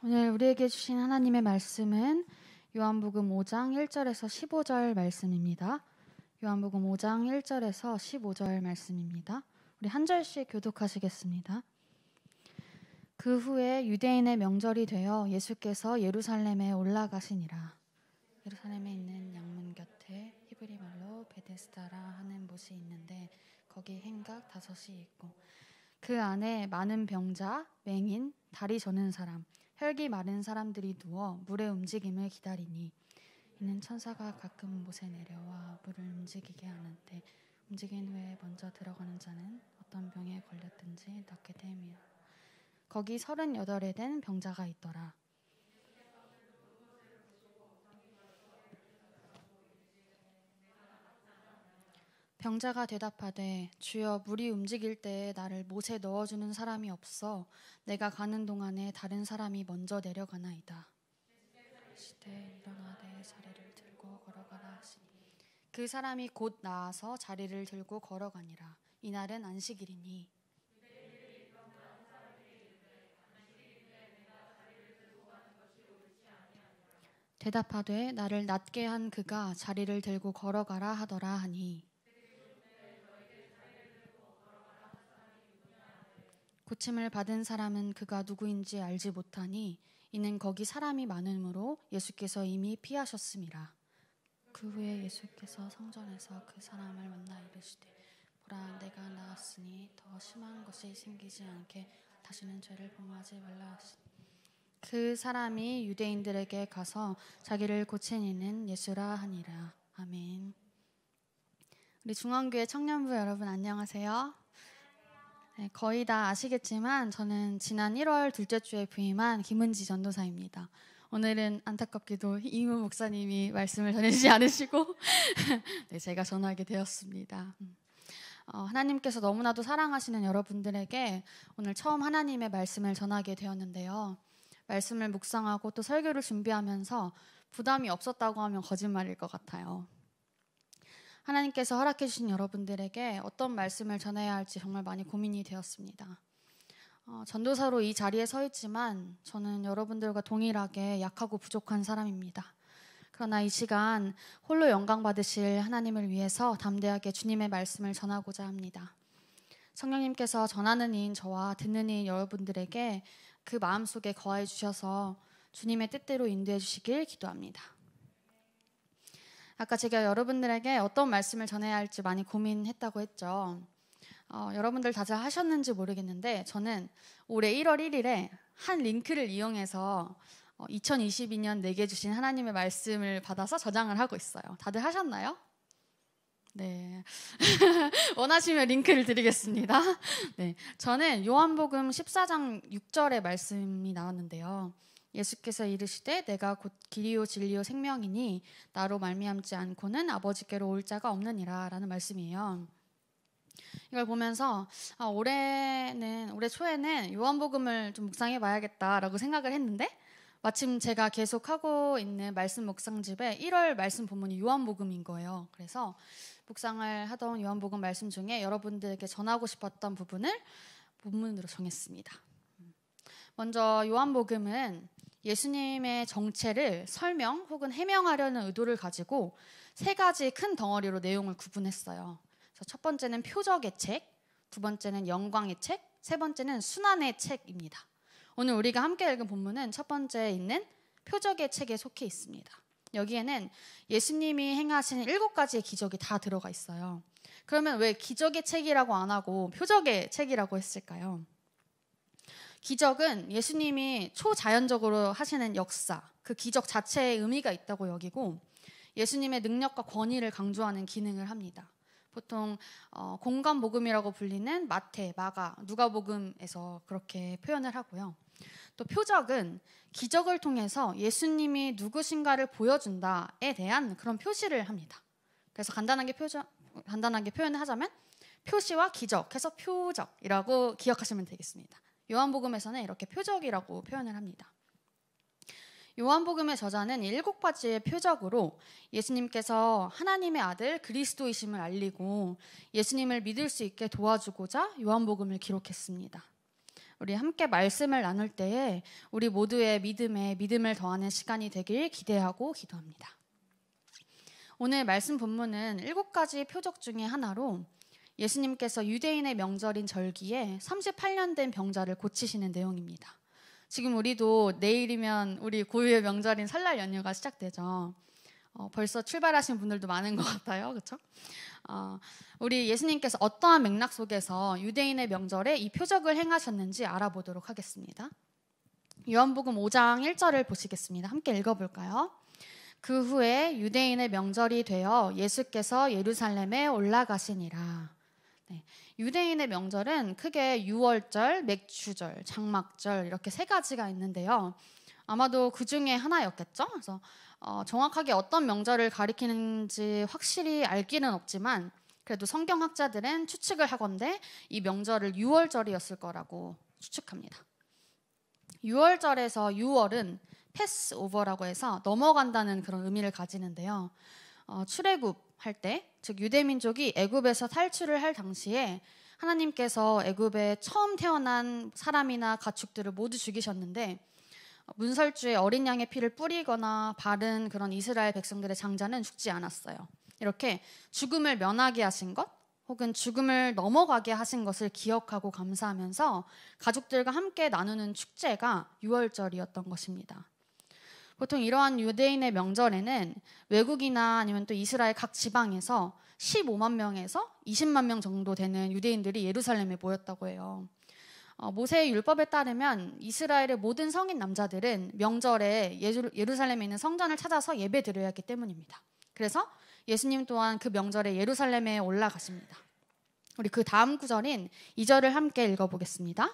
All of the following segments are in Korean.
오늘 우리에게 주신 하나님의 말씀은 요한복음 5장 1절에서 15절 말씀입니다. 요한복음 5장 1절에서 15절 말씀입니다. 우리 한 절씩 교독하시겠습니다. 그 후에 유대인의 명절이 되어 예수께서 예루살렘에 올라가시니라. 예루살렘에 있는 양문 곁에 히브리 말로 베데스다라 하는 곳이 있는데 거기 행각 5이 있고 그 안에 많은 병자, 맹인, 다리 저는 사람, 혈기 마른 사람들이 누워 물의 움직임을 기다리니 이는 천사가 가끔 못에 내려와 물을 움직이게 하는데 움직인 후에 먼저 들어가는 자는 어떤 병에 걸렸든지 낫게 됨이라. 거기 38에 된 병자가 있더라. 병자가 대답하되 주여 물이 움직일 때에 나를 못에 넣어주는 사람이 없어 내가 가는 동안에 다른 사람이 먼저 내려가나이다. 시대 일어나되 자리를 들고 걸어가라 하시니 그 사람이 곧 나아서 자리를 들고 걸어가니라. 이날은 안식일이니 대답하되 나를 낫게 한 그가 자리를 들고 걸어가라 하더라 하니 고침을 받은 사람은 그가 누구인지 알지 못하니 이는 거기 사람이 많으므로 예수께서 이미 피하셨음이라. 그 후에 예수께서 성전에서 그 사람을 만나 이르시되 보라 내가 나았으니 더 심한 것이 생기지 않게 다시는 죄를 범하지 말라 하시니 그 사람이 유대인들에게 가서 자기를 고친 이는 예수라 하니라. 아멘. 우리 중앙교회 청년부 여러분 안녕하세요. 네, 거의 다 아시겠지만 저는 지난 1월 둘째 주에 부임한 김은지 전도사입니다. 오늘은 안타깝게도 이무 목사님이 말씀을 전해주지 않으시고 네, 제가 전하게 되었습니다. 하나님께서 너무나도 사랑하시는 여러분들에게 오늘 처음 하나님의 말씀을 전하게 되었는데요. 말씀을 묵상하고 또 설교를 준비하면서 부담이 없었다고 하면 거짓말일 것 같아요. 하나님께서 허락해 주신 여러분들에게 어떤 말씀을 전해야 할지 정말 많이 고민이 되었습니다. 전도사로 이 자리에 서 있지만 저는 여러분들과 동일하게 약하고 부족한 사람입니다. 그러나 이 시간 홀로 영광 받으실 하나님을 위해서 담대하게 주님의 말씀을 전하고자 합니다. 성령님께서 전하는 이인 저와 듣는 이인 여러분들에게 그 마음속에 거하여 주셔서 주님의 뜻대로 인도해 주시길 기도합니다. 아까 제가 여러분들에게 어떤 말씀을 전해야 할지 많이 고민했다고 했죠. 여러분들 다들 하셨는지 모르겠는데 저는 올해 1월 1일에 한 링크를 이용해서 2022년 내게 주신 하나님의 말씀을 받아서 저장을 하고 있어요. 다들 하셨나요? 네. 원하시면 링크를 드리겠습니다. 네. 저는 요한복음 14장 6절의 말씀이 나왔는데요. 예수께서 이르시되 내가 곧 길이요 진리요 생명이니 나로 말미암지 않고는 아버지께로 올 자가 없느니라 라는 말씀이에요. 이걸 보면서 올해 초에는 요한복음을 좀 묵상해 봐야겠다라고 생각을 했는데 마침 제가 계속 하고 있는 말씀 묵상집에 1월 말씀 본문이 요한복음인 거예요. 그래서 묵상을 하던 요한복음 말씀 중에 여러분들에게 전하고 싶었던 부분을 본문으로 정했습니다. 먼저 요한복음은 예수님의 정체를 설명 혹은 해명하려는 의도를 가지고 세 가지 큰 덩어리로 내용을 구분했어요. 그래서 첫 번째는 표적의 책, 두 번째는 영광의 책, 세 번째는 순환의 책입니다. 오늘 우리가 함께 읽은 본문은 첫 번째에 있는 표적의 책에 속해 있습니다. 여기에는 예수님이 행하신 7가지의 기적이 다 들어가 있어요. 그러면 왜 기적의 책이라고 안 하고 표적의 책이라고 했을까요? 기적은 예수님이 초자연적으로 하시는 역사, 그 기적 자체에 의미가 있다고 여기고 예수님의 능력과 권위를 강조하는 기능을 합니다. 보통 공관복음이라고 불리는 마태, 마가, 누가복음에서 그렇게 표현을 하고요. 또 표적은 기적을 통해서 예수님이 누구신가를 보여준다에 대한 그런 표시를 합니다. 그래서 간단하게 표현을 하자면 표시와 기적 해서 표적이라고 기억하시면 되겠습니다. 요한복음에서는 이렇게 표적이라고 표현을 합니다. 요한복음의 저자는 7가지의 표적으로 예수님께서 하나님의 아들 그리스도이심을 알리고 예수님을 믿을 수 있게 도와주고자 요한복음을 기록했습니다. 우리 함께 말씀을 나눌 때에 우리 모두의 믿음에 믿음을 더하는 시간이 되길 기대하고 기도합니다. 오늘 말씀 본문은 7가지 표적 중에 하나로 예수님께서 유대인의 명절인 절기에 38년 된 병자를 고치시는 내용입니다. 지금 우리도 내일이면 우리 고유의 명절인 설날 연휴가 시작되죠. 벌써 출발하신 분들도 많은 것 같아요. 그렇죠? 우리 예수님께서 어떠한 맥락 속에서 유대인의 명절에 이 표적을 행하셨는지 알아보도록 하겠습니다. 요한복음 5장 1절을 보시겠습니다. 함께 읽어볼까요? 그 후에 유대인의 명절이 되어 예수께서 예루살렘에 올라가시니라. 네, 유대인의 명절은 크게 유월절, 맥주절, 장막절 이렇게 3가지가 있는데요. 아마도 그 중에 하나였겠죠. 그래서 정확하게 어떤 명절을 가리키는지 확실히 알 길은 없지만 그래도 성경학자들은 추측을 하건대 이 명절을 유월절이었을 거라고 추측합니다. 유월절에서 유월은 패스오버라고 해서 넘어간다는 그런 의미를 가지는데요. 출애굽할 때, 즉 유대민족이 애굽에서 탈출을 할 당시에 하나님께서 애굽에 처음 태어난 사람이나 가축들을 모두 죽이셨는데 문설주에 어린 양의 피를 뿌리거나 바른 그런 이스라엘 백성들의 장자는 죽지 않았어요. 이렇게 죽음을 면하게 하신 것 혹은 죽음을 넘어가게 하신 것을 기억하고 감사하면서 가족들과 함께 나누는 축제가 유월절이었던 것입니다. 보통 이러한 유대인의 명절에는 외국이나 아니면 또 이스라엘 각 지방에서 15만 명에서 20만 명 정도 되는 유대인들이 예루살렘에 모였다고 해요. 모세의 율법에 따르면 이스라엘의 모든 성인 남자들은 명절에 예루살렘에 있는 성전을 찾아서 예배 드려야 하기 때문입니다. 그래서 예수님 또한 그 명절에 예루살렘에 올라가십니다. 우리 그 다음 구절인 2절을 함께 읽어보겠습니다.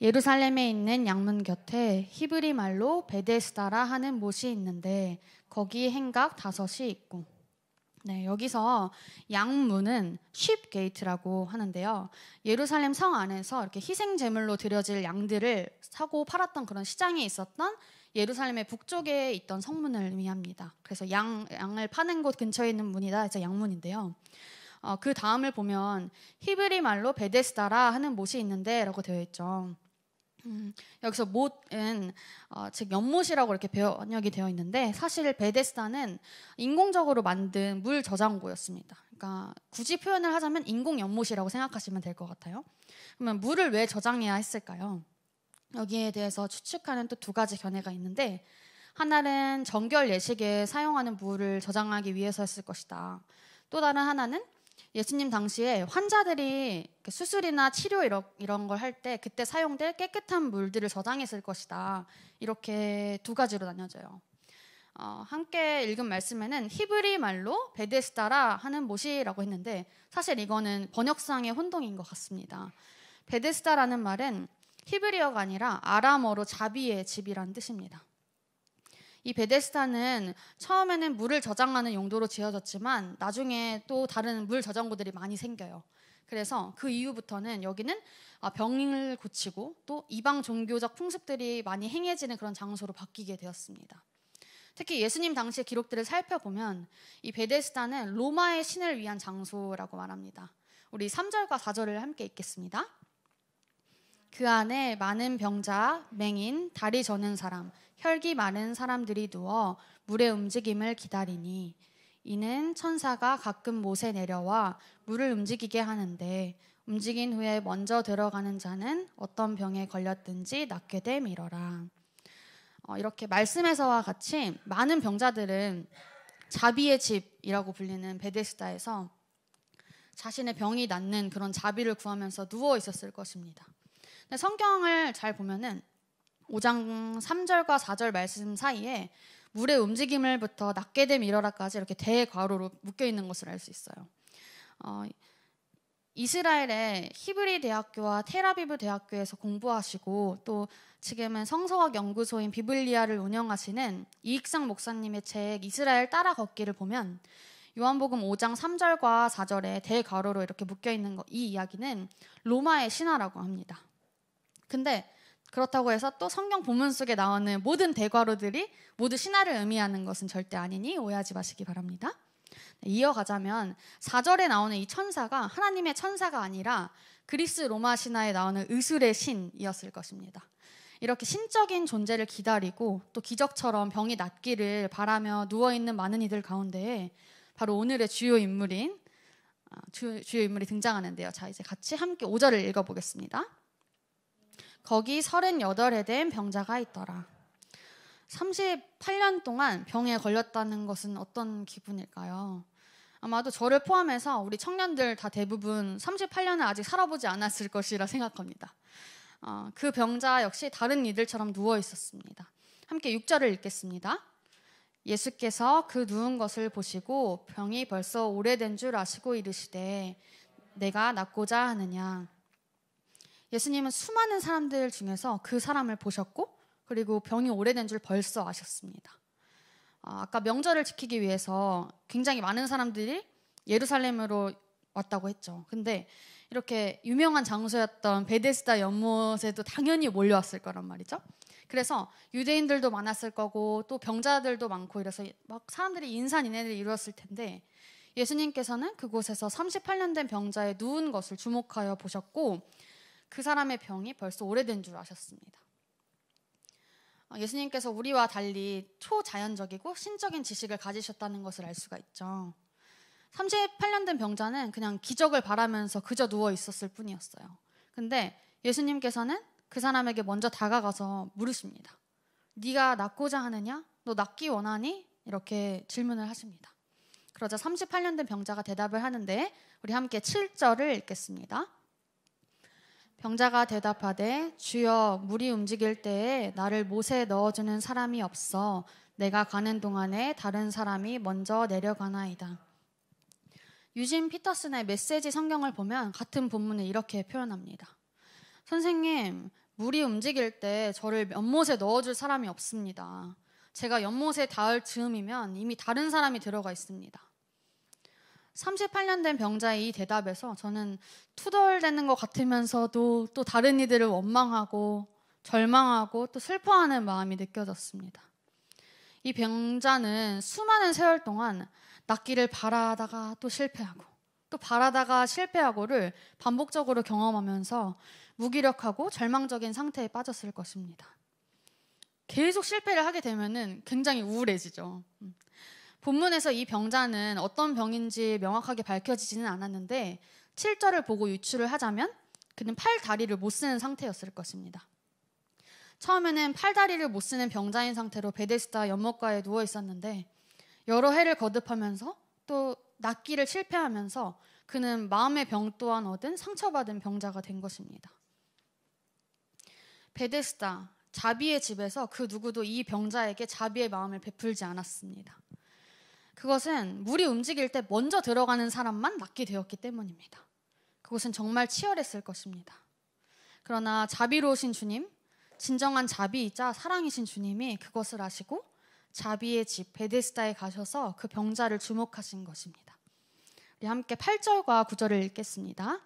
예루살렘에 있는 양문 곁에 히브리 말로 베데스다라 하는 못이 있는데 거기 행각 5이 있고, 네, 여기서 양문은 쉽 게이트라고 하는데요. 예루살렘 성 안에서 이렇게 희생 제물로 드려질 양들을 사고 팔았던 그런 시장이 있었던 예루살렘의 북쪽에 있던 성문을 의미합니다. 그래서 양을 파는 곳 근처에 있는 문이다 해서 양문인데요. 그 다음을 보면 히브리 말로 베데스다라 하는 못이 있는데 라고 되어 있죠. 여기서 못은 즉 연못이라고 이렇게 번역이 되어 있는데 사실 베데스다는 인공적으로 만든 물 저장고였습니다. 그러니까 굳이 표현을 하자면 인공 연못이라고 생각하시면 될 것 같아요. 그러면 물을 왜 저장해야 했을까요? 여기에 대해서 추측하는 또 2가지 견해가 있는데 하나는 정결 예식에 사용하는 물을 저장하기 위해서였을 것이다. 또 다른 하나는 예수님 당시에 환자들이 수술이나 치료 이런 걸 할 때 그때 사용될 깨끗한 물들을 저장했을 것이다. 이렇게 2가지로 나뉘어져요. 함께 읽은 말씀에는 히브리 말로 베데스다라 하는 못이라고 했는데 사실 이거는 번역상의 혼동인 것 같습니다. 베데스다라는 말은 히브리어가 아니라 아람어로 자비의 집이라는 뜻입니다. 이 베데스다는 처음에는 물을 저장하는 용도로 지어졌지만 나중에 또 다른 물 저장고들이 많이 생겨요. 그래서 그 이후부터는 여기는 병을 고치고 또 이방 종교적 풍습들이 많이 행해지는 그런 장소로 바뀌게 되었습니다. 특히 예수님 당시의 기록들을 살펴보면 이 베데스다는 로마의 신을 위한 장소라고 말합니다. 우리 3절과 4절을 함께 읽겠습니다. 그 안에 많은 병자, 맹인, 다리 저는 사람, 혈기 많은 사람들이 누워 물의 움직임을 기다리니 이는 천사가 가끔 못에 내려와 물을 움직이게 하는데 움직인 후에 먼저 들어가는 자는 어떤 병에 걸렸든지 낫게 됨이러라. 이렇게 말씀에서와 같이 많은 병자들은 자비의 집이라고 불리는 베데스다에서 자신의 병이 낫는 그런 자비를 구하면서 누워 있었을 것입니다. 근데 성경을 잘 보면은 5장 3절과 4절 말씀 사이에 물의 움직임을부터 낫게 됨 이러라까지 이렇게 대괄호로 묶여 있는 것을 알 수 있어요. 이스라엘의 히브리 대학교와 텔아비브 대학교에서 공부하시고 또 지금은 성서학 연구소인 비블리아를 운영하시는 이익상 목사님의 책 이스라엘 따라 걷기를 보면 요한복음 5장 3절과 4절에 대괄호로 이렇게 묶여 있는 이 이야기는 로마의 신화라고 합니다. 근데 그렇다고 해서 또 성경 본문 속에 나오는 모든 대괄호들이 모두 신화를 의미하는 것은 절대 아니니 오해하지 마시기 바랍니다. 이어가자면 4절에 나오는 이 천사가 하나님의 천사가 아니라 그리스 로마 신화에 나오는 의술의 신이었을 것입니다. 이렇게 신적인 존재를 기다리고 또 기적처럼 병이 낫기를 바라며 누워있는 많은 이들 가운데에 바로 오늘의 주요 인물이 등장하는데요. 자, 이제 같이 함께 5절을 읽어보겠습니다. 거기 38해 된 병자가 있더라. 38년 동안 병에 걸렸다는 것은 어떤 기분일까요? 아마도 저를 포함해서 우리 청년들 다 대부분 38년을 아직 살아보지 않았을 것이라 생각합니다. 그 병자 역시 다른 이들처럼 누워 있었습니다. 함께 6절을 읽겠습니다. 예수께서 그 누운 것을 보시고 병이 벌써 오래된 줄 아시고 이르시되 내가 낫고자 하느냐. 예수님은 수많은 사람들 중에서 그 사람을 보셨고 그리고 병이 오래된 줄 벌써 아셨습니다. 아까 명절을 지키기 위해서 굉장히 많은 사람들이 예루살렘으로 왔다고 했죠. 근데 이렇게 유명한 장소였던 베데스다 연못에도 당연히 몰려왔을 거란 말이죠. 그래서 유대인들도 많았을 거고 또 병자들도 많고 이래서 막 사람들이 인산인해를 이루었을 텐데 예수님께서는 그곳에서 38년 된 병자의 누운 것을 주목하여 보셨고 그 사람의 병이 벌써 오래된 줄 아셨습니다. 예수님께서 우리와 달리 초자연적이고 신적인 지식을 가지셨다는 것을 알 수가 있죠. 38년 된 병자는 그냥 기적을 바라면서 그저 누워 있었을 뿐이었어요. 근데 예수님께서는 그 사람에게 먼저 다가가서 물으십니다. 네가 낫고자 하느냐? 너 낫기 원하니? 이렇게 질문을 하십니다. 그러자 38년 된 병자가 대답을 하는데 우리 함께 7절을 읽겠습니다. 병자가 대답하되 주여 물이 움직일 때에 나를 못에 넣어주는 사람이 없어 내가 가는 동안에 다른 사람이 먼저 내려가나이다. 유진 피터슨의 메시지 성경을 보면 같은 본문을 이렇게 표현합니다. 선생님, 물이 움직일 때 저를 연못에 넣어줄 사람이 없습니다. 제가 연못에 닿을 즈음이면 이미 다른 사람이 들어가 있습니다. 38년 된 병자의 이 대답에서 저는 투덜대는 것 같으면서도 또 다른 이들을 원망하고 절망하고 또 슬퍼하는 마음이 느껴졌습니다. 이 병자는 수많은 세월 동안 낫기를 바라다가 또 실패하고 또 바라다가 실패하고를 반복적으로 경험하면서 무기력하고 절망적인 상태에 빠졌을 것입니다. 계속 실패를 하게 되면은 굉장히 우울해지죠. 본문에서 이 병자는 어떤 병인지 명확하게 밝혀지지는 않았는데 7절을 보고 유추를 하자면 그는 팔 다리를 못 쓰는 상태였을 것입니다. 처음에는 팔 다리를 못 쓰는 병자인 상태로 베데스다 연못가에 누워 있었는데 여러 해를 거듭하면서 또 낫기를 실패하면서 그는 마음의 병 또한 얻은 상처받은 병자가 된 것입니다. 베데스다, 자비의 집에서 그 누구도 이 병자에게 자비의 마음을 베풀지 않았습니다. 그것은 물이 움직일 때 먼저 들어가는 사람만 낫게 되었기 때문입니다. 그것은 정말 치열했을 것입니다. 그러나 자비로우신 주님, 진정한 자비이자 사랑이신 주님이 그것을 아시고 자비의 집 베데스다에 가셔서 그 병자를 주목하신 것입니다. 우리 함께 8절과 9절을 읽겠습니다.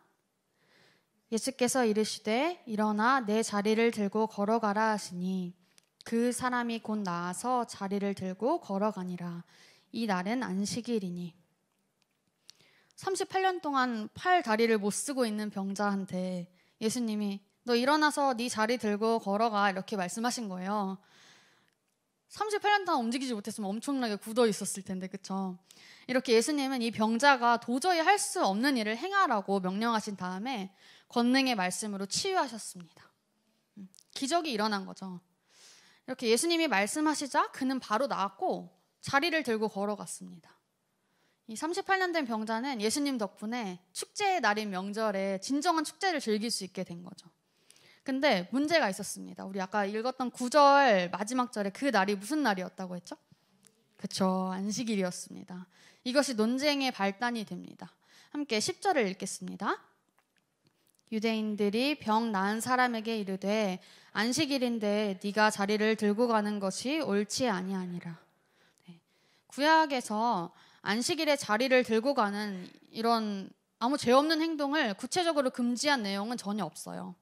예수께서 이르시되 일어나 내 자리를 들고 걸어가라 하시니 그 사람이 곧 나아서 자리를 들고 걸어가니라. 이 날은 안식일이니. 38년 동안 팔 다리를 못 쓰고 있는 병자한테 예수님이 너 일어나서 네 자리 들고 걸어가 이렇게 말씀하신 거예요. 38년 동안 움직이지 못했으면 엄청나게 굳어 있었을 텐데, 그쵸? 이렇게 예수님은 이 병자가 도저히 할 수 없는 일을 행하라고 명령하신 다음에 권능의 말씀으로 치유하셨습니다. 기적이 일어난 거죠. 이렇게 예수님이 말씀하시자 그는 바로 나았고 자리를 들고 걸어갔습니다. 이 38년 된 병자는 예수님 덕분에 축제의 날인 명절에 진정한 축제를 즐길 수 있게 된 거죠. 근데 문제가 있었습니다. 우리 아까 읽었던 9절 마지막 절에 그 날이 무슨 날이었다고 했죠? 그쵸, 안식일이었습니다. 이것이 논쟁의 발단이 됩니다. 함께 10절을 읽겠습니다. 유대인들이 병 나은 사람에게 이르되 안식일인데 네가 자리를 들고 가는 것이 옳지 아니하니라. 구약에서 안식일에 자리를 들고 가는 이런 아무 죄 없는 행동을 구체적으로 금지한 내용은 전혀 없어요.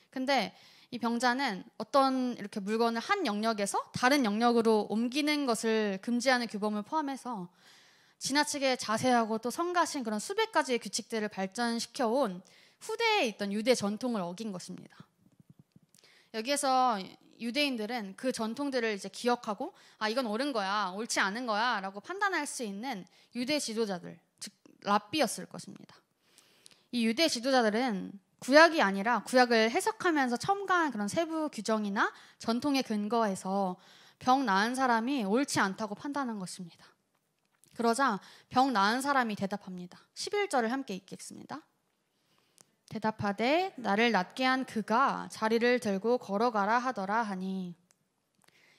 근데 이 병자는 어떤 이렇게 물건을 한 영역에서 다른 영역으로 옮기는 것을 금지하는 규범을 포함해서 지나치게 자세하고 또 성가신 그런 수백 가지의 규칙들을 발전시켜온 후대에 있던 유대 전통을 어긴 것입니다. 여기에서 유대인들은 그 전통들을 이제 기억하고 이건 옳은 거야, 옳지 않은 거야 라고 판단할 수 있는 유대 지도자들, 즉 랍비였을 것입니다. 이 유대 지도자들은 구약이 아니라 구약을 해석하면서 첨가한 그런 세부 규정이나 전통에 근거해서 병 나은 사람이 옳지 않다고 판단한 것입니다. 그러자 병 나은 사람이 대답합니다. 11절을 함께 읽겠습니다. 대답하되 나를 낫게 한 그가 자리를 들고 걸어가라 하더라 하니,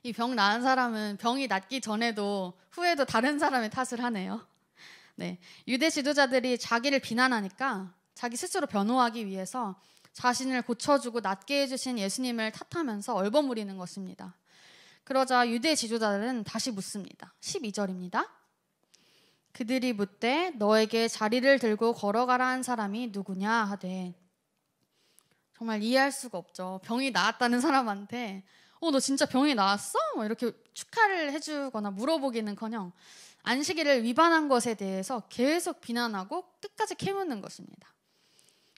이 병 나은 사람은 병이 낫기 전에도 후에도 다른 사람의 탓을 하네요. 네, 유대 지도자들이 자기를 비난하니까 자기 스스로 변호하기 위해서 자신을 고쳐주고 낫게 해주신 예수님을 탓하면서 얼버무리는 것입니다. 그러자 유대 지도자들은 다시 묻습니다. 12절입니다. 그들이 묻되 너에게 자리를 들고 걸어가라 한 사람이 누구냐 하되, 정말 이해할 수가 없죠. 병이 나았다는 사람한테 너 진짜 병이 나았어? 이렇게 축하를 해주거나 물어보기는커녕 안식일을 위반한 것에 대해서 계속 비난하고 끝까지 캐묻는 것입니다.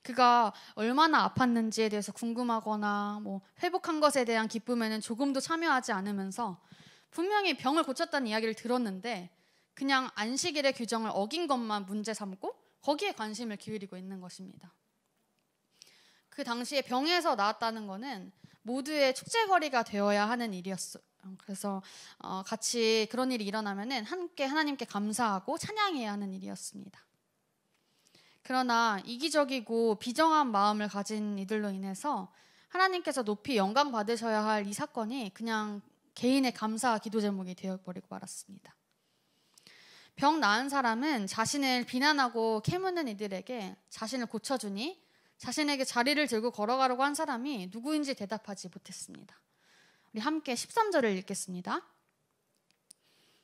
그가 얼마나 아팠는지에 대해서 궁금하거나 회복한 것에 대한 기쁨에는 조금도 참여하지 않으면서 분명히 병을 고쳤다는 이야기를 들었는데 그냥 안식일의 규정을 어긴 것만 문제 삼고 거기에 관심을 기울이고 있는 것입니다. 그 당시에 병에서 나았다는 것은 모두의 축제거리가 되어야 하는 일이었어요. 그래서 같이 그런 일이 일어나면은 함께 하나님께 감사하고 찬양해야 하는 일이었습니다. 그러나 이기적이고 비정한 마음을 가진 이들로 인해서 하나님께서 높이 영광 받으셔야 할 이 사건이 그냥 개인의 감사 기도 제목이 되어버리고 말았습니다. 병 나은 사람은 자신을 비난하고 캐묻는 이들에게 자신을 고쳐주니 자신에게 자리를 들고 걸어가려고 한 사람이 누구인지 대답하지 못했습니다. 우리 함께 13절을 읽겠습니다.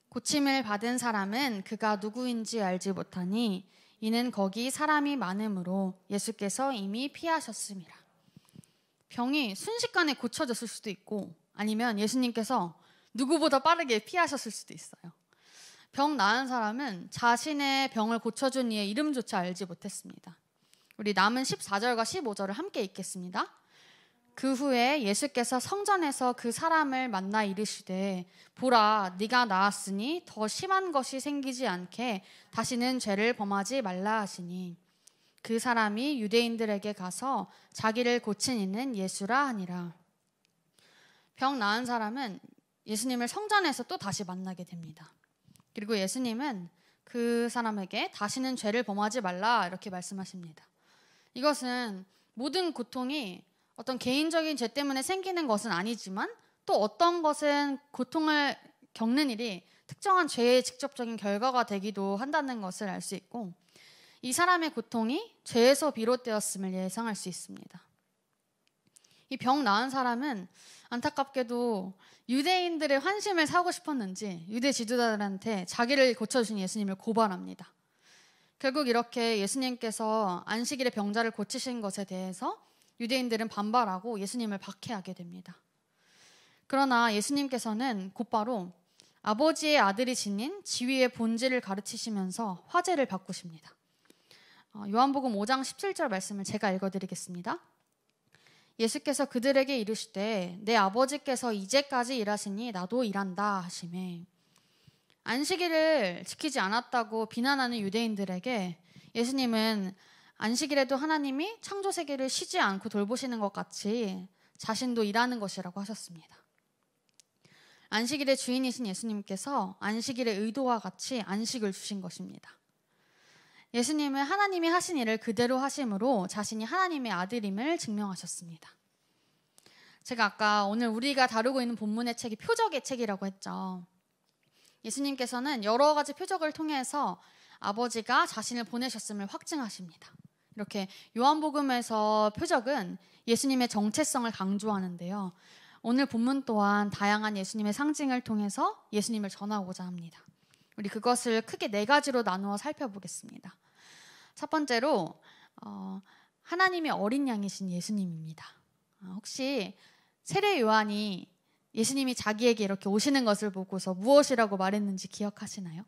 고침을 받은 사람은 그가 누구인지 알지 못하니 이는 거기 사람이 많음으로 예수께서 이미 피하셨음이라. 병이 순식간에 고쳐졌을 수도 있고 아니면 예수님께서 누구보다 빠르게 피하셨을 수도 있어요. 병 나은 사람은 자신의 병을 고쳐준 이의 이름조차 알지 못했습니다. 우리 남은 14절과 15절을 함께 읽겠습니다. 그 후에 예수께서 성전에서 그 사람을 만나 이르시되 보라 네가 나았으니 더 심한 것이 생기지 않게 다시는 죄를 범하지 말라 하시니 그 사람이 유대인들에게 가서 자기를 고친 이는 예수라 하니라. 병 나은 사람은 예수님을 성전에서 또 다시 만나게 됩니다. 그리고 예수님은 그 사람에게 다시는 죄를 범하지 말라 이렇게 말씀하십니다. 이것은 모든 고통이 어떤 개인적인 죄 때문에 생기는 것은 아니지만 또 어떤 것은 고통을 겪는 일이 특정한 죄의 직접적인 결과가 되기도 한다는 것을 알 수 있고 이 사람의 고통이 죄에서 비롯되었음을 예상할 수 있습니다. 이 병 나은 사람은 안타깝게도 유대인들의 환심을 사고 싶었는지 유대 지도자들한테 자기를 고쳐주신 예수님을 고발합니다. 결국 이렇게 예수님께서 안식일에 병자를 고치신 것에 대해서 유대인들은 반발하고 예수님을 박해하게 됩니다. 그러나 예수님께서는 곧바로 아버지의 아들이 지닌 지위의 본질을 가르치시면서 화제를 바꾸십니다. 요한복음 5장 17절 말씀을 제가 읽어드리겠습니다. 예수께서 그들에게 이르시되 내 아버지께서 이제까지 일하시니 나도 일한다 하시매. 안식일을 지키지 않았다고 비난하는 유대인들에게 예수님은 안식일에도 하나님이 창조 세계를 쉬지 않고 돌보시는 것 같이 자신도 일하는 것이라고 하셨습니다. 안식일의 주인이신 예수님께서 안식일의 의도와 같이 안식을 주신 것입니다. 예수님은 하나님이 하신 일을 그대로 하심으로 자신이 하나님의 아들임을 증명하셨습니다. 제가 아까 오늘 우리가 다루고 있는 본문의 책이 표적의 책이라고 했죠. 예수님께서는 여러 가지 표적을 통해서 아버지가 자신을 보내셨음을 확증하십니다. 이렇게 요한복음에서 표적은 예수님의 정체성을 강조하는데요. 오늘 본문 또한 다양한 예수님의 상징을 통해서 예수님을 전하고자 합니다. 우리 그것을 크게 4가지로 나누어 살펴보겠습니다. 첫 번째로 하나님의 어린 양이신 예수님입니다. 혹시 세례 요한이 예수님이 자기에게 이렇게 오시는 것을 보고서 무엇이라고 말했는지 기억하시나요?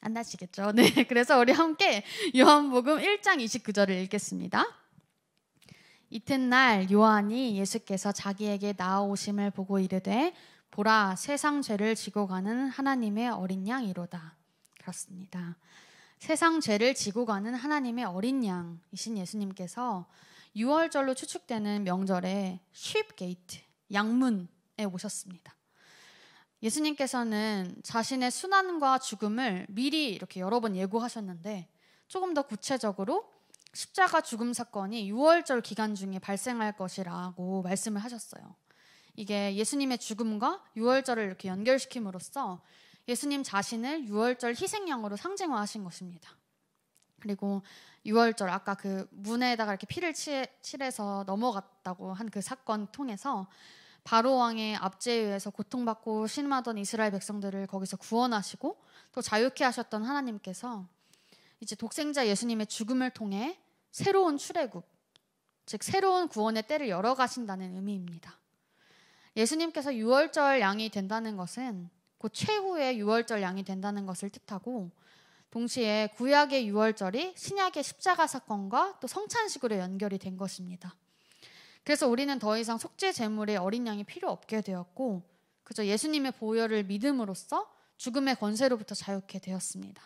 안 나시겠죠? 네, 그래서 우리 함께 요한복음 1장 29절을 읽겠습니다. 이튿날 요한이 예수께서 자기에게 나아오심을 보고 이르되 보라 세상 죄를 지고 가는 하나님의 어린 양이로다. 그렇습니다. 세상 죄를 지고 가는 하나님의 어린 양이신 예수님께서 6월절로 추측되는 명절에 쉽게이트, 양문에 오셨습니다. 예수님께서는 자신의 순환과 죽음을 미리 이렇게 여러 번 예고하셨는데 조금 더 구체적으로 십자가 죽음 사건이 6월절 기간 중에 발생할 것이라고 말씀을 하셨어요. 이게 예수님의 죽음과 6월절을 이렇게 연결시킴으로써 예수님 자신을 6월절 희생양으로 상징화하신 것입니다. 그리고 6월절 아까 그 문에다가 이렇게 피를 칠해서 넘어갔다고 한 그 사건 통해서 바로 왕의 압제에 의해서 고통받고 신음하던 이스라엘 백성들을 거기서 구원하시고 또 자유케 하셨던 하나님께서 이제 독생자 예수님의 죽음을 통해 새로운 출애굽, 즉 새로운 구원의 때를 열어가신다는 의미입니다. 예수님께서 6월절 양이 된다는 것은 곧 최후의 6월절 양이 된다는 것을 뜻하고 동시에 구약의 6월절이 신약의 십자가 사건과 또 성찬식으로 연결이 된 것입니다. 그래서 우리는 더 이상 속죄 제물의 어린 양이 필요 없게 되었고 그저 예수님의 보혈을 믿음으로써 죽음의 권세로부터 자유케 되었습니다.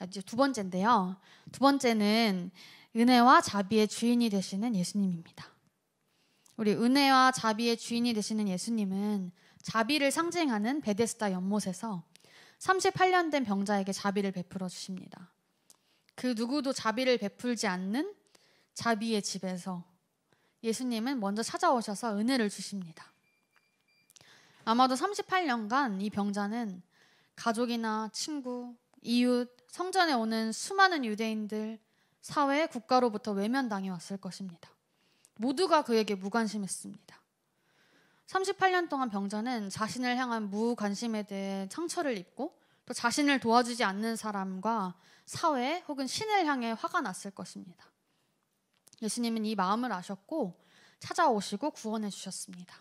이제 두 번째인데요. 두 번째는 은혜와 자비의 주인이 되시는 예수님입니다. 우리 은혜와 자비의 주인이 되시는 예수님은 자비를 상징하는 베데스다 연못에서 38년 된 병자에게 자비를 베풀어 주십니다. 그 누구도 자비를 베풀지 않는 자비의 집에서 예수님은 먼저 찾아오셔서 은혜를 주십니다. 아마도 38년간 이 병자는 가족이나 친구, 이웃, 성전에 오는 수많은 유대인들, 사회, 국가로부터 외면당해 왔을 것입니다. 모두가 그에게 무관심했습니다. 38년 동안 병자는 자신을 향한 무관심에 대해 상처를 입고 또 자신을 도와주지 않는 사람과 사회 혹은 신을 향해 화가 났을 것입니다. 예수님은 이 마음을 아셨고 찾아오시고 구원해 주셨습니다.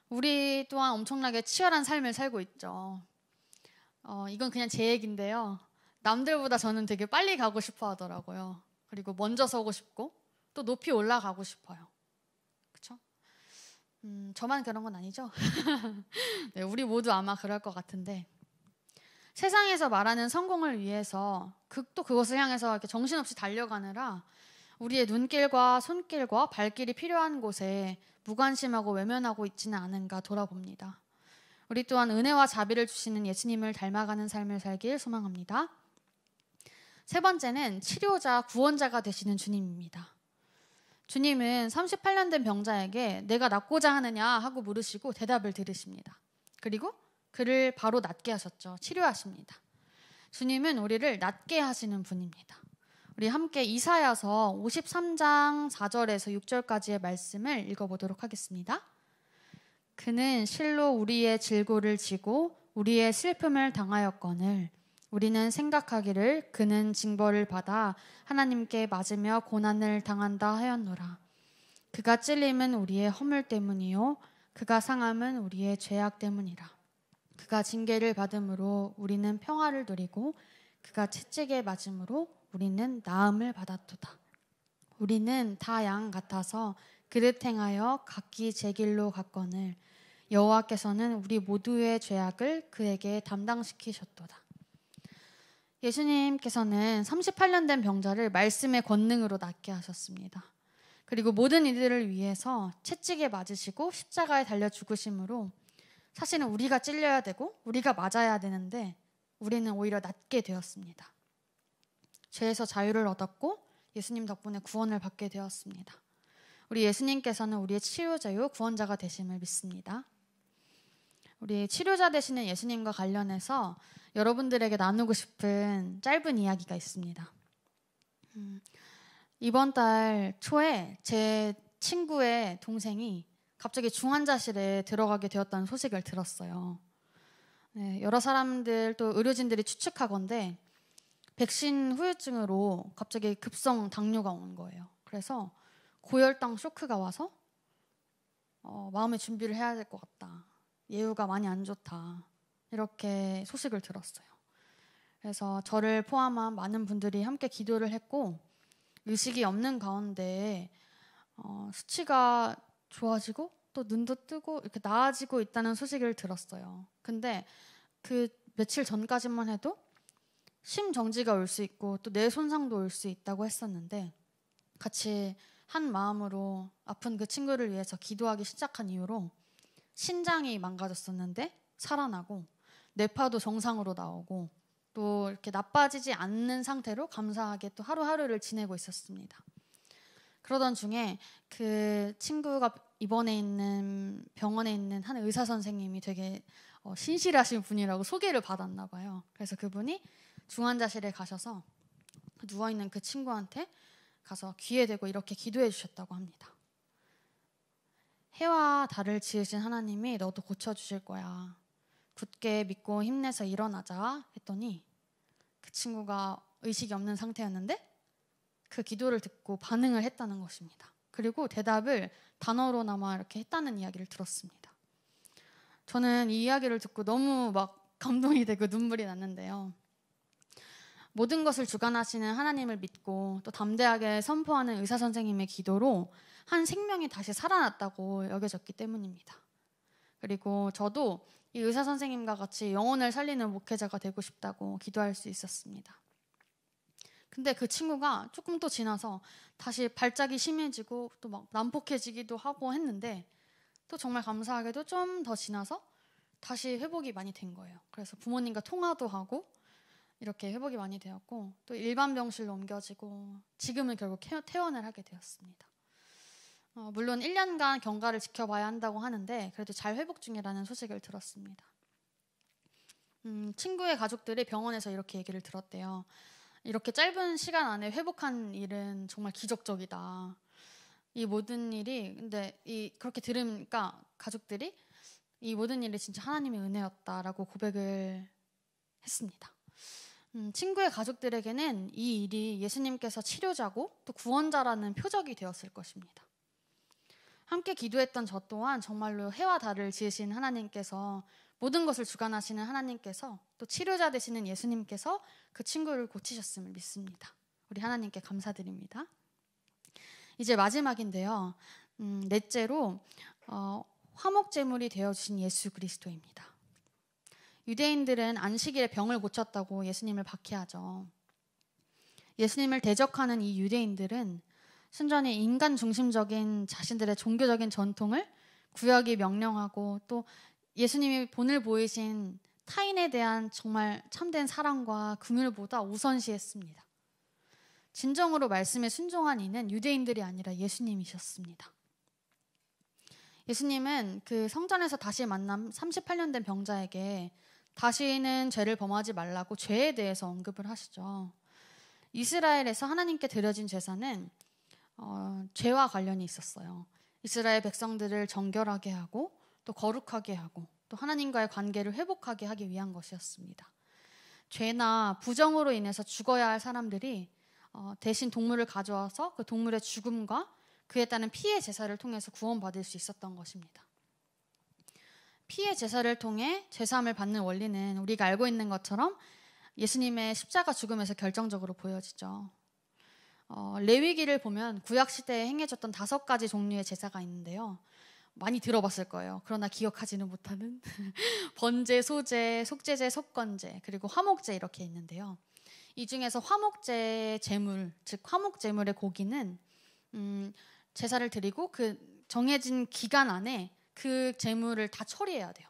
우리 또한 엄청나게 치열한 삶을 살고 있죠. 이건 그냥 제 얘기인데요. 남들보다 저는 되게 빨리 가고 싶어 하더라고요. 그리고 먼저 서고 싶고 또 높이 올라가고 싶어요. 그렇죠? 저만 그런 건 아니죠? 네, 우리 모두 아마 그럴 것 같은데 세상에서 말하는 성공을 위해서 또 그것을 향해서 이렇게 정신없이 달려가느라 우리의 눈길과 손길과 발길이 필요한 곳에 무관심하고 외면하고 있지는 않은가 돌아봅니다. 우리 또한 은혜와 자비를 주시는 예수님을 닮아가는 삶을 살길 소망합니다. 세 번째는 치료자, 구원자가 되시는 주님입니다. 주님은 38년 된 병자에게 내가 낫고자 하느냐 하고 물으시고 대답을 들으십니다. 그리고 그를 바로 낫게 하셨죠. 치료하십니다. 주님은 우리를 낫게 하시는 분입니다. 우리 함께 이사야서 53장 4절에서 6절까지의 말씀을 읽어보도록 하겠습니다. 그는 실로 우리의 질고를 지고 우리의 슬픔을 당하였거늘 우리는 생각하기를 그는 징벌을 받아 하나님께 맞으며 고난을 당한다 하였노라. 그가 찔림은 우리의 허물 때문이요 그가 상함은 우리의 죄악 때문이라. 그가 징계를 받음으로 우리는 평화를 누리고 그가 채찍에 맞음으로 우리는 나음을 받았도다. 우리는 다 양 같아서 그릇 행하여 각기 제 길로 갔거늘 여호와께서는 우리 모두의 죄악을 그에게 담당시키셨도다. 예수님께서는 38년 된 병자를 말씀의 권능으로 낫게 하셨습니다. 그리고 모든 이들을 위해서 채찍에 맞으시고 십자가에 달려 죽으심으로 사실은 우리가 찔려야 되고 우리가 맞아야 되는데 우리는 오히려 낫게 되었습니다. 죄에서 자유를 얻었고 예수님 덕분에 구원을 받게 되었습니다. 우리 예수님께서는 우리의 치료자요 구원자가 되심을 믿습니다. 우리 치료자 되시는 예수님과 관련해서 여러분들에게 나누고 싶은 짧은 이야기가 있습니다. 이번 달 초에 제 친구의 동생이 갑자기 중환자실에 들어가게 되었다는 소식을 들었어요. 네, 여러 사람들 또 의료진들이 추측하건대 백신 후유증으로 갑자기 급성 당뇨가 온 거예요. 그래서 고혈당 쇼크가 와서 마음의 준비를 해야 될 것 같다. 예후가 많이 안 좋다. 이렇게 소식을 들었어요. 그래서 저를 포함한 많은 분들이 함께 기도를 했고 의식이 없는 가운데 수치가 좋아지고 또 눈도 뜨고 이렇게 나아지고 있다는 소식을 들었어요. 근데 그 며칠 전까지만 해도 심정지가 올 수 있고 또 뇌 손상도 올 수 있다고 했었는데 같이 한 마음으로 아픈 그 친구를 위해서 기도하기 시작한 이후로 신장이 망가졌었는데 살아나고 뇌파도 정상으로 나오고 또 이렇게 나빠지지 않는 상태로 감사하게 또 하루하루를 지내고 있었습니다. 그러던 중에 그 친구가 입원해 있는 병원에 있는 한 의사 선생님이 되게 신실하신 분이라고 소개를 받았나 봐요. 그래서 그분이 중환자실에 가셔서 누워있는 그 친구한테 가서 귀에 대고 이렇게 기도해 주셨다고 합니다. 해와 달을 지으신 하나님이 너도 고쳐주실 거야. 굳게 믿고 힘내서 일어나자 했더니 그 친구가 의식이 없는 상태였는데 그 기도를 듣고 반응을 했다는 것입니다. 그리고 대답을 단어로나마 이렇게 했다는 이야기를 들었습니다. 저는 이 이야기를 듣고 너무 막 감동이 되고 눈물이 났는데요. 모든 것을 주관하시는 하나님을 믿고 또 담대하게 선포하는 의사 선생님의 기도로 한 생명이 다시 살아났다고 여겨졌기 때문입니다. 그리고 저도 이 의사 선생님과 같이 영혼을 살리는 목회자가 되고 싶다고 기도할 수 있었습니다. 근데 그 친구가 조금 또 지나서 다시 발작이 심해지고 또 막 난폭해지기도 하고 했는데 또 정말 감사하게도 좀 더 지나서 다시 회복이 많이 된 거예요. 그래서 부모님과 통화도 하고 이렇게 회복이 많이 되었고 또 일반 병실로 옮겨지고 지금은 결국 퇴원을 하게 되었습니다. 물론 1년간 경과를 지켜봐야 한다고 하는데 그래도 잘 회복 중이라는 소식을 들었습니다. 친구의 가족들이 병원에서 이렇게 얘기를 들었대요. 이렇게 짧은 시간 안에 회복한 일은 정말 기적적이다. 이 모든 일이 근데 그렇게 들으니까 가족들이 이 모든 일이 진짜 하나님의 은혜였다라고 고백을 했습니다. 친구의 가족들에게는 이 일이 예수님께서 치료자고 또 구원자라는 표적이 되었을 것입니다. 함께 기도했던 저 또한 정말로 해와 달을 지으신 하나님께서 모든 것을 주관하시는 하나님께서 또 치료자 되시는 예수님께서 그 친구를 고치셨음을 믿습니다. 우리 하나님께 감사드립니다. 이제 마지막인데요. 넷째로 화목제물이 되어주신 예수 그리스도입니다. 유대인들은 안식일에 병을 고쳤다고 예수님을 박해하죠. 예수님을 대적하는 이 유대인들은 순전히 인간 중심적인 자신들의 종교적인 전통을 구역이 명령하고 또 예수님이 본을 보이신 타인에 대한 정말 참된 사랑과 긍휼보다 우선시했습니다. 진정으로 말씀에 순종한 이는 유대인들이 아니라 예수님이셨습니다. 예수님은 그 성전에서 다시 만난 38년 된 병자에게 다시는 죄를 범하지 말라고 죄에 대해서 언급을 하시죠. 이스라엘에서 하나님께 드려진 제사는 죄와 관련이 있었어요. 이스라엘 백성들을 정결하게 하고 또 거룩하게 하고 또 하나님과의 관계를 회복하게 하기 위한 것이었습니다. 죄나 부정으로 인해서 죽어야 할 사람들이 대신 동물을 가져와서 그 동물의 죽음과 그에 따른 피해 제사를 통해서 구원받을 수 있었던 것입니다. 피해 제사를 통해 죄사함을 받는 원리는 우리가 알고 있는 것처럼 예수님의 십자가 죽음에서 결정적으로 보여지죠. 레위기를 보면 구약시대에 행해졌던 5가지 종류의 제사가 있는데요. 많이 들어봤을 거예요. 그러나 기억하지는 못하는 번제, 소제, 속제제, 속건제, 그리고 화목제 이렇게 있는데요. 이 중에서 화목제 제물, 즉 화목제물의 고기는 제사를 드리고 그 정해진 기간 안에 그 제물을 다 처리해야 돼요.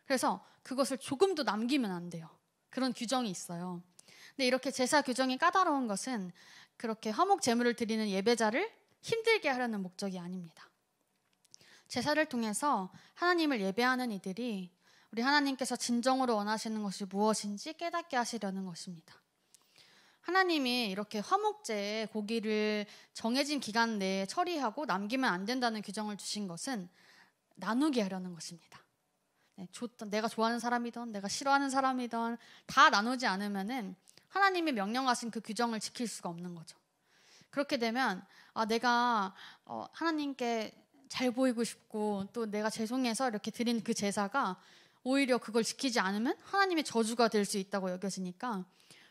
그래서 그것을 조금도 남기면 안 돼요. 그런 규정이 있어요. 근데 이렇게 제사 규정이 까다로운 것은 그렇게 화목 제물을 드리는 예배자를 힘들게 하려는 목적이 아닙니다. 제사를 통해서 하나님을 예배하는 이들이 우리 하나님께서 진정으로 원하시는 것이 무엇인지 깨닫게 하시려는 것입니다. 하나님이 이렇게 화목제의 고기를 정해진 기간 내에 처리하고 남기면 안 된다는 규정을 주신 것은 나누게 하려는 것입니다. 내가 좋아하는 사람이든 내가 싫어하는 사람이든 다 나누지 않으면은 하나님이 명령하신 그 규정을 지킬 수가 없는 거죠. 그렇게 되면 내가 하나님께 잘 보이고 싶고 또 내가 죄송해서 이렇게 드린 그 제사가 오히려 그걸 지키지 않으면 하나님의 저주가 될 수 있다고 여겨지니까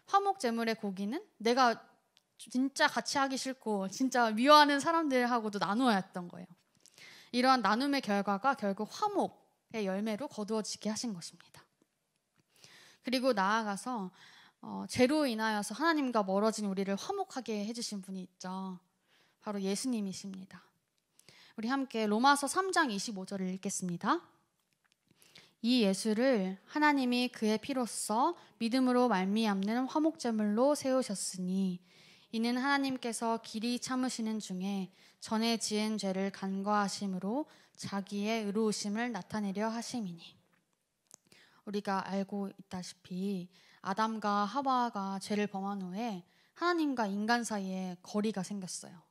화목 제물의 고기는 내가 진짜 같이 하기 싫고 진짜 미워하는 사람들하고도 나누어야 했던 거예요. 이러한 나눔의 결과가 결국 화목의 열매로 거두어지게 하신 것입니다. 그리고 나아가서 죄로 인하여서 하나님과 멀어진 우리를 화목하게 해주신 분이 있죠. 바로 예수님이십니다. 우리 함께 로마서 3장 25절을 읽겠습니다. 이 예수를 하나님이 그의 피로써 믿음으로 말미암는 화목제물로 세우셨으니 이는 하나님께서 길이 참으시는 중에 전에 지은 죄를 간과하심으로 자기의 의로우심을 나타내려 하심이니. 우리가 알고 있다시피 아담과 하와가 죄를 범한 후에 하나님과 인간 사이에 거리가 생겼어요.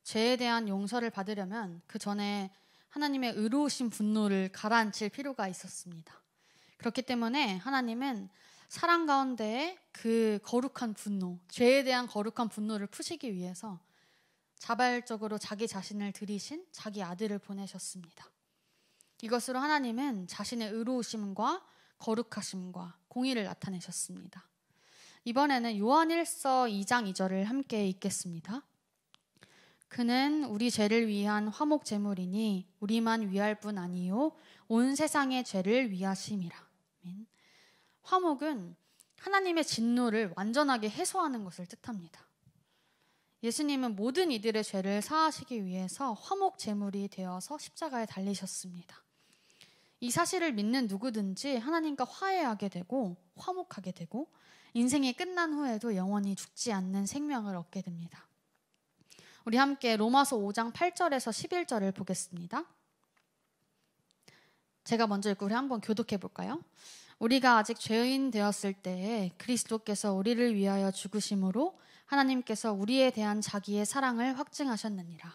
죄에 대한 용서를 받으려면 그 전에 하나님의 의로우신 분노를 가라앉힐 필요가 있었습니다. 그렇기 때문에 하나님은 사랑 가운데에 그 거룩한 분노, 죄에 대한 거룩한 분노를 푸시기 위해서 자발적으로 자기 자신을 들이신 자기 아들을 보내셨습니다. 이것으로 하나님은 자신의 의로우심과 거룩하심과 공의를 나타내셨습니다. 이번에는 요한일서 2장 2절을 함께 읽겠습니다. 그는 우리 죄를 위한 화목 제물이니 우리만 위할 뿐 아니요 온 세상의 죄를 위하심이라. 화목은 하나님의 진노를 완전하게 해소하는 것을 뜻합니다. 예수님은 모든 이들의 죄를 사하시기 위해서 화목 제물이 되어서 십자가에 달리셨습니다. 이 사실을 믿는 누구든지 하나님과 화해하게 되고 화목하게 되고 인생이 끝난 후에도 영원히 죽지 않는 생명을 얻게 됩니다. 우리 함께 로마서 5장 8절에서 11절을 보겠습니다. 제가 먼저 읽고 우리 한번 교독해 볼까요? 우리가 아직 죄인 되었을 때에 그리스도께서 우리를 위하여 죽으심으로 하나님께서 우리에 대한 자기의 사랑을 확증하셨느니라.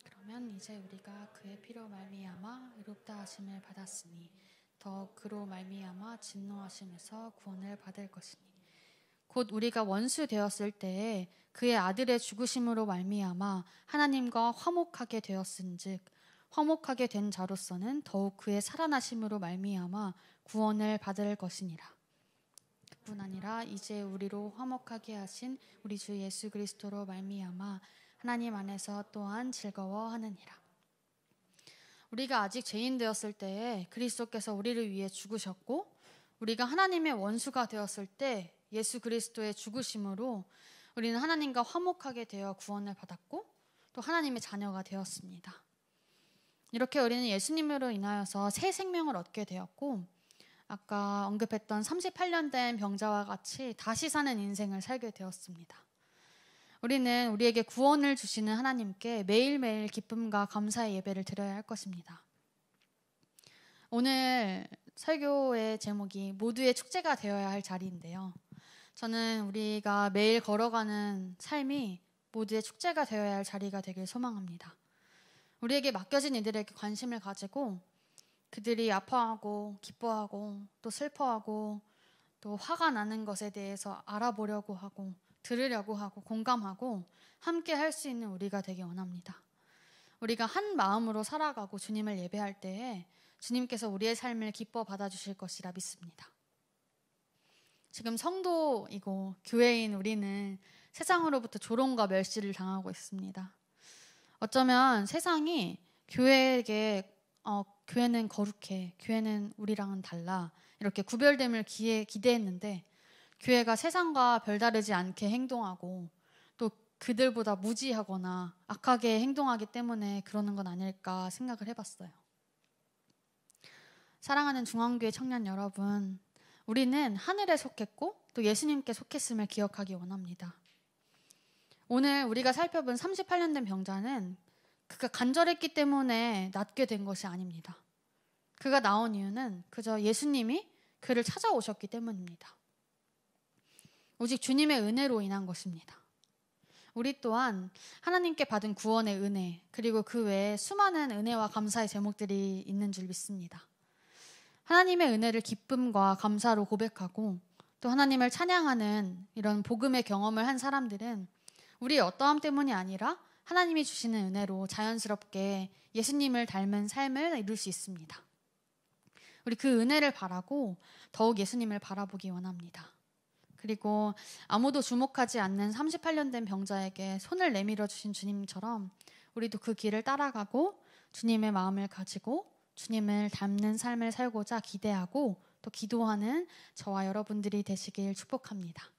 그러면 이제 우리가 그의 피로 말미암아 의롭다 하심을 받았으니 더 그로 말미암아 진노하심에서 구원을 받을 것이니 곧 우리가 원수 되었을 때에 그의 아들의 죽으심으로 말미암아 하나님과 화목하게 되었은즉 화목하게 된 자로서는 더욱 그의 살아나심으로 말미암아 구원을 받을 것이니라. 그뿐 아니라 이제 우리로 화목하게 하신 우리 주 예수 그리스도로 말미암아 하나님 안에서 또한 즐거워하느니라. 우리가 아직 죄인 되었을 때에 그리스도께서 우리를 위해 죽으셨고 우리가 하나님의 원수가 되었을 때 예수 그리스도의 죽으심으로 우리는 하나님과 화목하게 되어 구원을 받았고 또 하나님의 자녀가 되었습니다. 이렇게 우리는 예수님으로 인하여서 새 생명을 얻게 되었고 아까 언급했던 38년 된 병자와 같이 다시 사는 인생을 살게 되었습니다. 우리는 우리에게 구원을 주시는 하나님께 매일매일 기쁨과 감사의 예배를 드려야 할 것입니다. 오늘 설교의 제목이 모두의 축제가 되어야 할 자리인데요. 저는 우리가 매일 걸어가는 삶이 모두의 축제가 되어야 할 자리가 되길 소망합니다. 우리에게 맡겨진 이들에게 관심을 가지고 그들이 아파하고 기뻐하고 또 슬퍼하고 또 화가 나는 것에 대해서 알아보려고 하고 들으려고 하고 공감하고 함께 할 수 있는 우리가 되기 원합니다. 우리가 한 마음으로 살아가고 주님을 예배할 때에 주님께서 우리의 삶을 기뻐 받아주실 것이라 믿습니다. 지금 성도이고 교회인 우리는 세상으로부터 조롱과 멸시를 당하고 있습니다. 어쩌면 세상이 교회에게 교회는 거룩해, 교회는 우리랑은 달라 이렇게 구별됨을 기대했는데 교회가 세상과 별다르지 않게 행동하고 또 그들보다 무지하거나 악하게 행동하기 때문에 그러는 건 아닐까 생각을 해봤어요. 사랑하는 중앙교회 청년 여러분, 우리는 하늘에 속했고 또 예수님께 속했음을 기억하기 원합니다. 오늘 우리가 살펴본 38년 된 병자는 그가 간절했기 때문에 낫게 된 것이 아닙니다. 그가 나온 이유는 그저 예수님이 그를 찾아오셨기 때문입니다. 오직 주님의 은혜로 인한 것입니다. 우리 또한 하나님께 받은 구원의 은혜 그리고 그 외에 수많은 은혜와 감사의 제목들이 있는 줄 믿습니다. 하나님의 은혜를 기쁨과 감사로 고백하고 또 하나님을 찬양하는 이런 복음의 경험을 한 사람들은 우리의 어떠함 때문이 아니라 하나님이 주시는 은혜로 자연스럽게 예수님을 닮은 삶을 이룰 수 있습니다. 우리 그 은혜를 바라고 더욱 예수님을 바라보기 원합니다. 그리고 아무도 주목하지 않는 38년 된 병자에게 손을 내밀어 주신 주님처럼 우리도 그 길을 따라가고 주님의 마음을 가지고 주님을 닮는 삶을 살고자 기대하고 또 기도하는 저와 여러분들이 되시길 축복합니다.